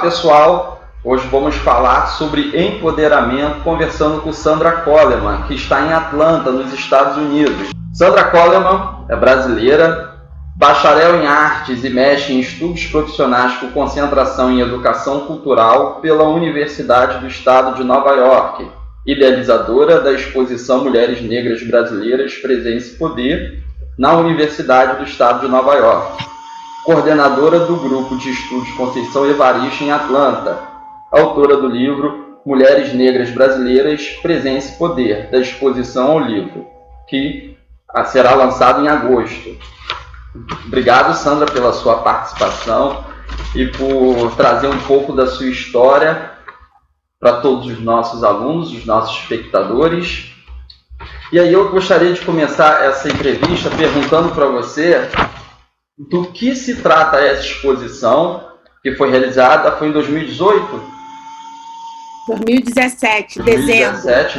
pessoal, hoje vamos falar sobre empoderamento conversando com Sandra Coleman, que está em Atlanta, nos Estados Unidos. Sandra Coleman é brasileira, bacharel em artes e mestre em estudos profissionais com concentração em educação cultural pela Universidade do Estado de Nova York, idealizadora da exposição Mulheres Negras Brasileiras, Presença e Poder, na Universidade do Estado de Nova York, coordenadora do Grupo de Estudos Conceição Evaristo em Atlanta, autora do livro Mulheres Negras Brasileiras, Presença e Poder, da exposição ao livro, que será lançado em agosto. Obrigado, Sandra, pela sua participação e por trazer um pouco da sua história para todos os nossos alunos, os nossos espectadores. E aí eu gostaria de começar essa entrevista perguntando para você do que se trata essa exposição que foi realizada, foi em 2018? 2017,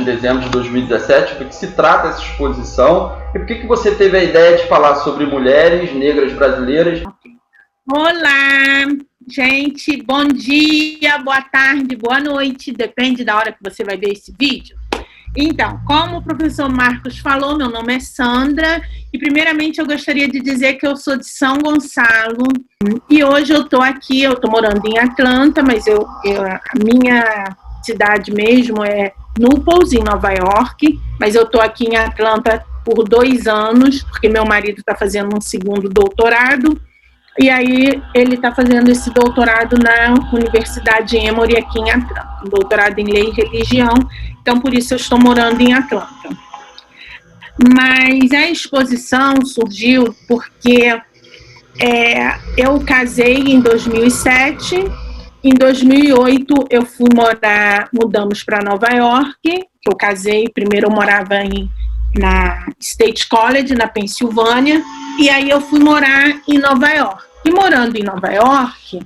em dezembro de 2017, do que se trata essa exposição e por que você teve a ideia de falar sobre mulheres negras brasileiras? Olá, gente, bom dia, boa tarde, boa noite, depende da hora que você vai ver esse vídeo. Então, como o professor Marcos falou, meu nome é Sandra e primeiramente eu gostaria de dizer que eu sou de São Gonçalo e hoje eu estou aqui, eu estou morando em Atlanta, mas a minha cidade mesmo é Naples, em Nova York, mas eu estou aqui em Atlanta por 2 anos, porque meu marido está fazendo um segundo doutorado, e aí ele está fazendo esse doutorado na Universidade Emory aqui em Atlanta, um doutorado em Lei e Religião, então por isso eu estou morando em Atlanta. Mas a exposição surgiu porque eu casei em 2007, em 2008 eu mudamos para Nova York, eu casei, primeiro eu morava na State College, na Pensilvânia, e aí eu fui morar em Nova York. E morando em Nova York,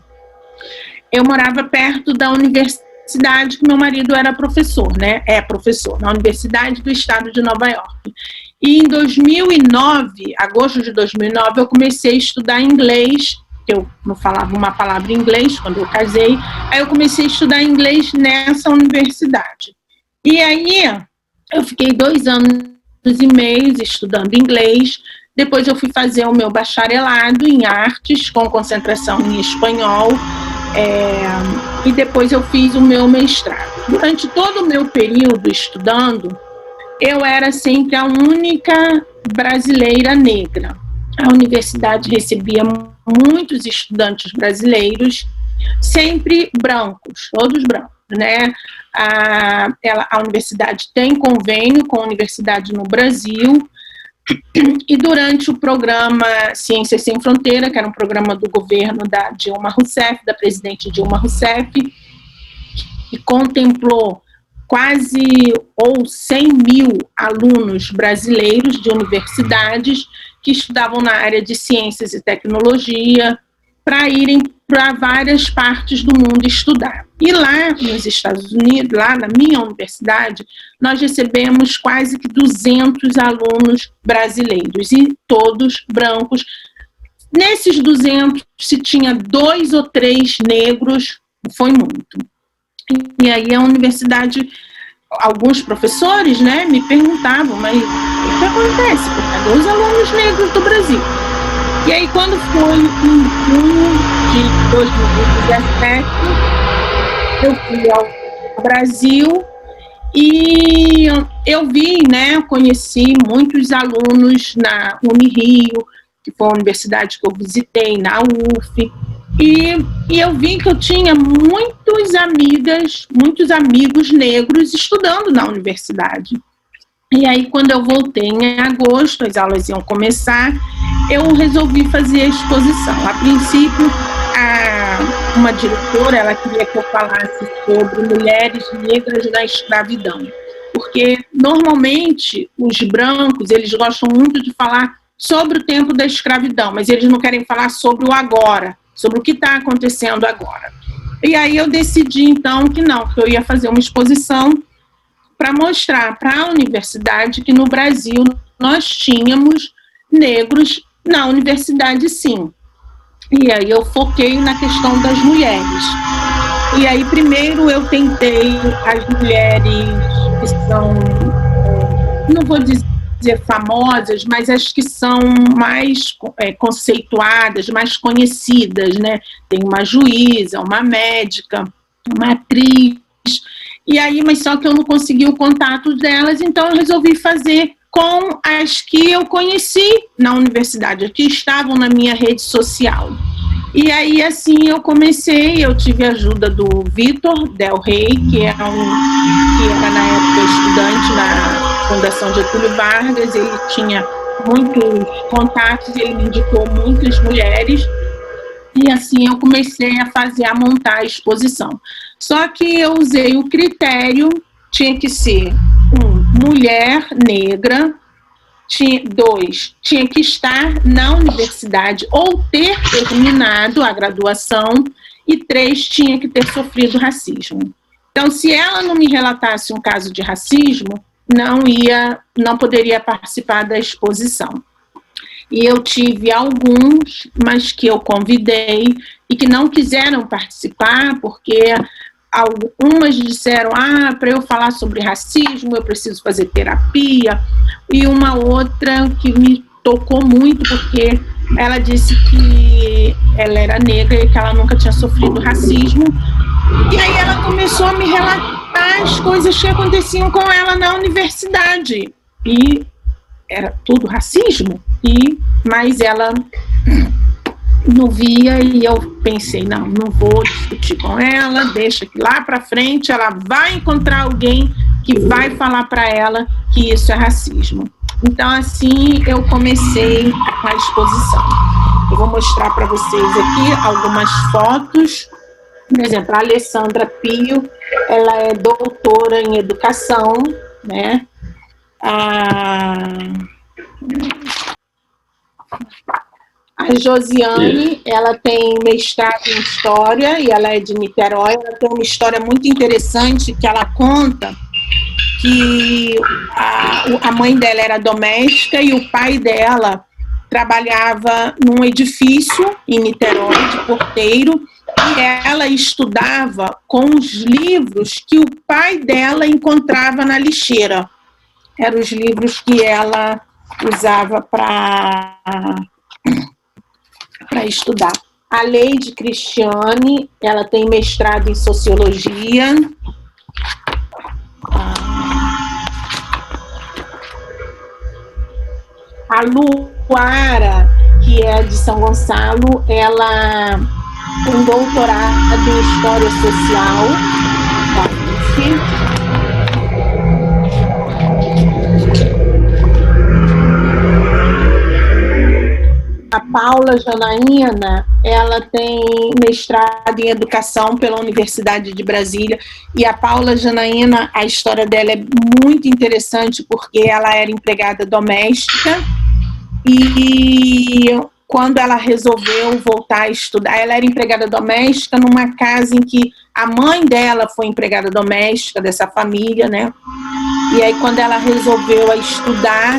eu morava perto da universidade, que meu marido era professor, né? É professor, na Universidade do Estado de Nova York. E em 2009, agosto de 2009, eu comecei a estudar inglês. Eu não falava uma palavra em inglês quando eu casei, aí eu comecei a estudar inglês nessa universidade. E aí eu fiquei 2 anos e meio estudando inglês, depois eu fui fazer o meu bacharelado em artes, com concentração em espanhol, e depois eu fiz o meu mestrado. Durante todo o meu período estudando, eu era sempre a única brasileira negra. A universidade recebia muitos estudantes brasileiros, sempre brancos, todos brancos, né? A universidade tem convênio com a universidade no Brasil, e durante o programa Ciências Sem Fronteira, que era um programa do governo da Dilma Rousseff, da presidente Dilma Rousseff, que contemplou quase 100 mil alunos brasileiros de universidades que estudavam na área de ciências e tecnologia, para irem para várias partes do mundo estudar. E lá nos Estados Unidos, lá na minha universidade, nós recebemos quase que 200 alunos brasileiros, e todos brancos. Nesses 200, se tinha 2 ou 3 negros, foi muito. E aí a universidade, alguns professores, né, me perguntavam, mas o que acontece? Cadê os alunos negros do Brasil? E aí, quando foi em junho de 2017, eu fui ao Brasil e eu vi, né, conheci muitos alunos na Unirio, que foi a universidade que eu visitei, na UF, e eu vi que eu tinha muitos amigos negros estudando na universidade. E aí, quando eu voltei em agosto, as aulas iam começar, eu resolvi fazer a exposição. A princípio, uma diretora, ela queria que eu falasse sobre mulheres negras na escravidão. Porque, normalmente, os brancos, eles gostam muito de falar sobre o tempo da escravidão, mas eles não querem falar sobre o agora, sobre o que está acontecendo agora. E aí eu decidi, então, que eu ia fazer uma exposição para mostrar para a universidade que no Brasil nós tínhamos negros na universidade, sim. E aí eu foquei na questão das mulheres. E aí, primeiro, eu tentei as mulheres que são, não vou dizer famosas, mas as que são mais conceituadas, mais conhecidas, né? Tem uma juíza, uma médica, uma atriz. E aí, mas só que eu não consegui o contato delas, então eu resolvi fazer com as que eu conheci na universidade, que estavam na minha rede social. E aí, assim, eu tive a ajuda do Vitor Del Rey, que era na época estudante na Fundação Getúlio Vargas, ele tinha muitos contatos, ele me indicou muitas mulheres, e assim eu comecei a montar a exposição. Só que eu usei o critério, tinha que ser mulher negra, 2, tinha que estar na universidade ou ter terminado a graduação, e 3, tinha que ter sofrido racismo. Então, se ela não me relatasse um caso de racismo, não poderia participar da exposição. E eu tive alguns, mas que eu convidei e que não quiseram participar, porque algumas disseram, para eu falar sobre racismo, eu preciso fazer terapia, e uma outra que me tocou muito, porque ela disse que ela era negra e que ela nunca tinha sofrido racismo, e aí ela começou a me relatar as coisas que aconteciam com ela na universidade, e era tudo racismo, mas ela não via, e eu pensei, não vou discutir com ela, deixa que lá para frente ela vai encontrar alguém que vai falar para ela que isso é racismo. Então, assim, eu comecei a exposição. Eu vou mostrar para vocês aqui algumas fotos. Por exemplo, a Alessandra Pio, ela é doutora em educação, né? A Josiane, ela tem mestrado em História e ela é de Niterói. Ela tem uma história muito interessante que ela conta que a mãe dela era doméstica e o pai dela trabalhava num edifício em Niterói de porteiro, e ela estudava com os livros que o pai dela encontrava na lixeira. Eram os livros que ela usava para estudar. A Leide Cristiane, ela tem mestrado em Sociologia. A Luara, que é de São Gonçalo, ela tem doutorado em História Social. A Paula Janaína, ela tem mestrado em Educação pela Universidade de Brasília, e a Paula Janaína, a história dela é muito interessante, porque ela era empregada doméstica, e quando ela resolveu voltar a estudar, ela era empregada doméstica numa casa em que a mãe dela foi empregada doméstica dessa família, né? E aí, quando ela resolveu estudar,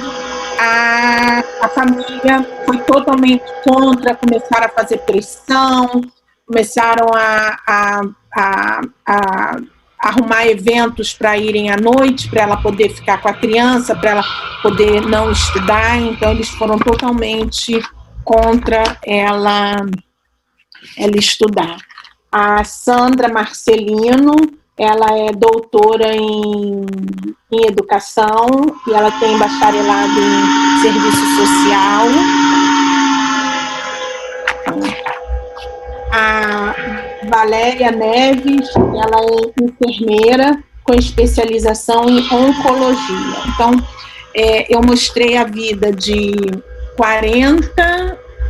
a família foi totalmente contra, começaram a fazer pressão, começaram a arrumar eventos para irem à noite, para ela poder ficar com a criança, para ela poder não estudar. Então, eles foram totalmente contra ela estudar. A Sandra Marcelino, ela é doutora em Educação e ela tem bacharelado em Serviço Social. A Valéria Neves, ela é enfermeira com especialização em Oncologia. Então, eu mostrei a vida de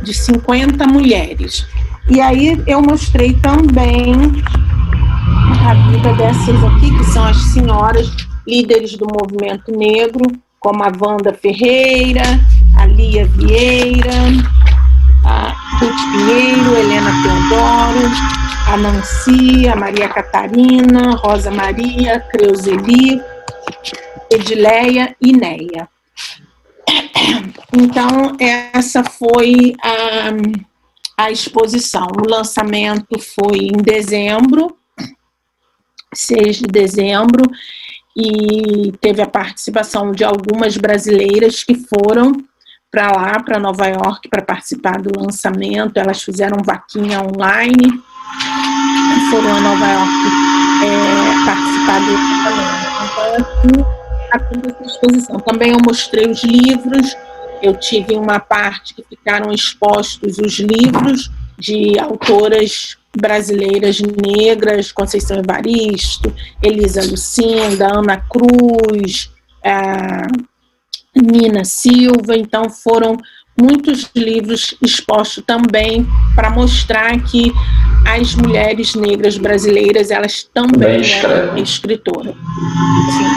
50 mulheres. E aí eu mostrei também a vida dessas aqui, que são as senhoras líderes do movimento negro, como a Wanda Ferreira, a Lia Vieira, a Ruth Pinheiro, Helena Teodoro, a Nancy, a Maria Catarina, Rosa Maria, Creuzeli, Edileia e Neia. Então, essa foi a exposição. O lançamento foi em dezembro, 6 de dezembro, e teve a participação de algumas brasileiras que foram para lá, para Nova York, para participar do lançamento. Elas fizeram vaquinha online e foram a Nova York participar do lançamento. Então, essa exposição. Também eu mostrei os livros. Eu tive uma parte que ficaram expostos os livros de autoras brasileiras negras, Conceição Evaristo, Elisa Lucinda, Ana Cruz, Nina Silva. Então foram muitos livros expostos também para mostrar que as mulheres negras brasileiras, elas também eram escritoras. Sim.